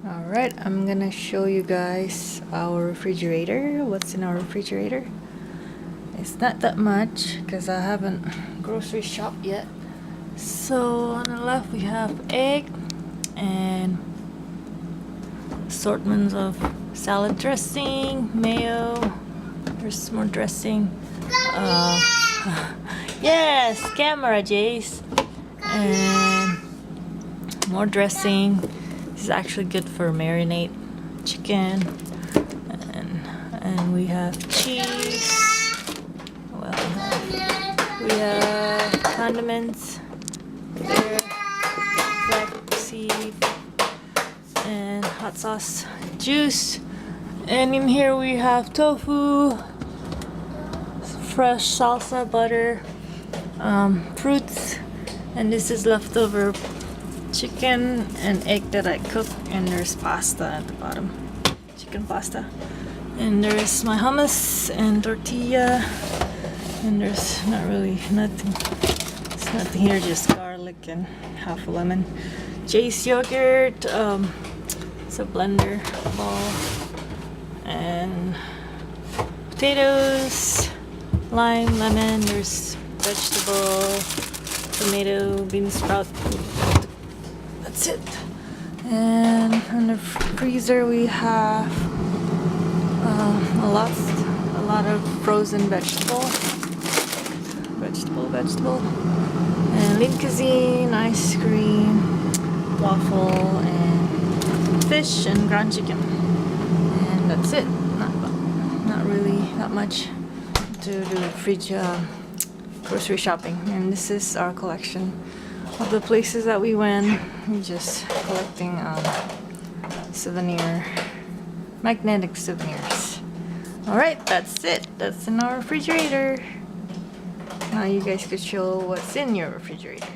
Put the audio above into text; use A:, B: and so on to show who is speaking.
A: Alright, I'm gonna show you guys our refrigerator. What's in our refrigerator? It's not that much because I haven't grocery shopped yet. So on the left we have egg and assortments of salad dressing, mayo. There's more dressing. Yes, camera, Jace. And more dressing. This is actually good for marinate chicken. And we have cheese. Well, we have condiments. Here, flaxseed and hot sauce, juice. And in here we have tofu, fresh salsa, butter, fruits, and this is leftover chicken and egg that I cooked, and there's pasta at the bottom, chicken pasta, and there's my hummus and tortilla, and there's not really nothing. It's nothing here, just garlic and half a lemon. Jace yogurt, it's a blender bowl, and potatoes, lime, lemon. There's vegetable, tomato, bean sprout. That's it. And in the freezer we have a lot of frozen vegetable, and lean cuisine, ice cream, waffle, and fish and ground chicken. And that's it. Not really that much to do fridge grocery shopping. And this is our collection of the places that we went. We're just collecting magnetic souvenirs. Alright, that's it. That's in our refrigerator. Now you guys could show what's in your refrigerator.